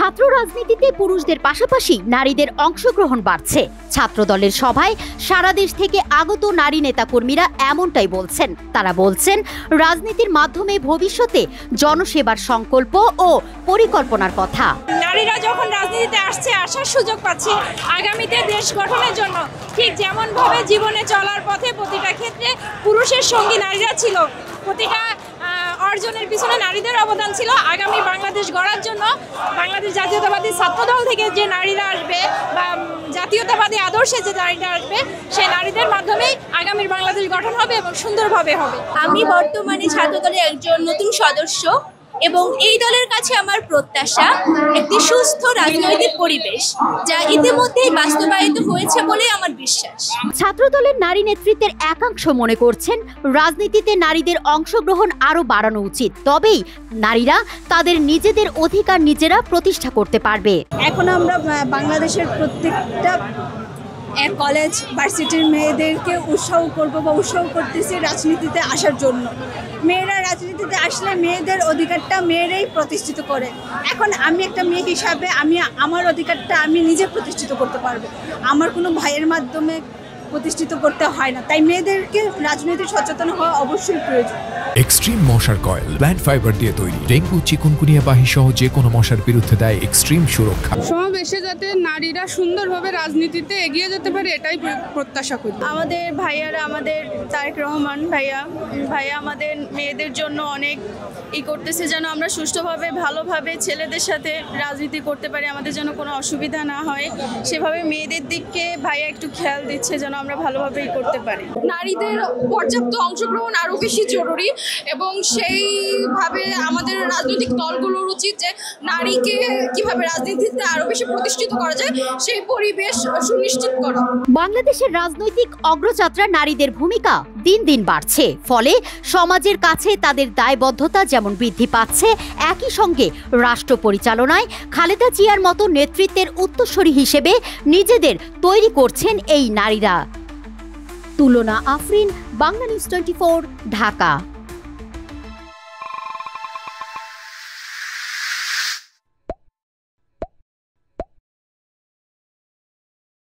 ছাত্র রাজনীতিতে পুরুষদের পাশাপাশি নারীদের অংশগ্রহণ বাড়ছে। ছাত্রদলের সভায় সারা দেশ থেকে আগত নারী নেতাকর্মীরা এমনটাই বলছেন। তারা বলছেন, রাজনীতির মাধ্যমে ভবিষ্যতে জনসেবার সংকল্প ও পরিকল্পনার কথা। নারীরা যখন রাজনীতিতে আসার সুযোগ পাচ্ছে আগামীতে দেশ গঠনের জন্য, ঠিক যেমনভাবে জীবনে চলার পথে প্রতিটা ক্ষেত্রে পুরুষের সঙ্গী নারীরা ছিল, প্রতিটা অর্জনের পিছনে নারীদের অবদান ছিল। আগামী বাংলাদেশ গড়ার জন্য বাংলাদেশ জাতীয়তাবাদী ছাত্রদল থেকে যে নারীরা আসবে বা জাতীয়তাবাদী আদর্শে যে নারীরা আসবে, সেই নারীদের মাধ্যমেই আগামীর বাংলাদেশ গঠন হবে এবং সুন্দরভাবে হবে। আমি বর্তমানে ছাত্রদলের একজন নতুন সদস্য এবং এই দলের কাছে আমার প্রত্যাশা একটি সুস্থ রাজনৈতিক পরিবেশ, যা ইতিমধ্যেই বাস্তবায়িত হয়েছে বলে আমার বিশ্বাস। ছাত্রদলের নারী নেতৃত্বের একাংশ মনে করছেন, রাজনীতিতে নারীদের অংশগ্রহণ আরও বাড়ানো উচিত, তবেই নারীরা তাদের নিজেদের অধিকার নিজেরা প্রতিষ্ঠা করতে পারবে। এখন আমরা বাংলাদেশের প্রত্যেকটা কলেজ ভার্সিটির মেয়েদেরকে উৎসাহ করব বা উৎসাহ করতেছি রাজনীতিতে আসার জন্য। মেয়েরা রাজনীতিতে আসলে মেয়েদের অধিকারটা মেয়েরাই প্রতিষ্ঠিত করে। এখন আমি একটা মেয়ে হিসাবে আমার অধিকারটা আমি নিজে প্রতিষ্ঠিত করতে পারবো, আমার কোনো ভাইয়ের মাধ্যমে প্রতিষ্ঠিত করতে হয় না। তাই মেয়েদেরকে রাজনৈতিক সচেতন হওয়া অবশ্যই প্রয়োজন। এক্সট্রিম মশার কয়েল প্ল্যান্ট ফাইবার দিয়ে তৈরি, ডেঙ্গু, চিকুনগুনিয়া বাহি সহ যে কোনো মশার বিরুদ্ধে দেয় এক্সট্রিম সুরক্ষা। সমাবেশে যাতে নারীরা সুন্দরভাবে রাজনীতিতে এগিয়ে যেতে পারে, এটাই প্রত্যাশা করি। আমাদের ভাইয়ারা, আমাদের তারেক রহমান ভাইয়া আমাদের মেয়েদের জন্য অনেক করতেছে, যেন আমরা সুষ্ঠুভাবে ভালোভাবে ছেলেদের সাথে রাজনীতি করতে পারি, আমাদের যেন কোনো অসুবিধা না হয়। সেভাবে মেয়েদের দিকে ভাইয়া একটু খেয়াল দিচ্ছে যেন আমরা ভালোভাবে করতে পারি। নারীদের পর্যাপ্ত অংশগ্রহণ আরও বেশি জরুরি এবং সেইভাবে আমাদের রাজনৈতিক দলগুলোর উচিত যে নারীকে কিভাবে রাজনীতিতে আরও বেশি প্রতিষ্ঠিত করা যায় সেই পরিবেশ সুনিশ্চিত করা। বাংলাদেশের রাজনৈতিক অগ্রযাত্রা নারীদের ভূমিকা দিন দিন বাড়ছে, ফলে সমাজের কাছে তাদের দায়বদ্ধতা যেমন বৃদ্ধি পাচ্ছে, একই সঙ্গে রাষ্ট্র পরিচালনায় খালেদা জিয়ার মতো নেতৃত্বের উত্তরসূরি হিসেবে নিজেদের তৈরি করছেন এই নারীরা। তুলনা আফরিন, বাংলা নিউজ 24, ঢাকা।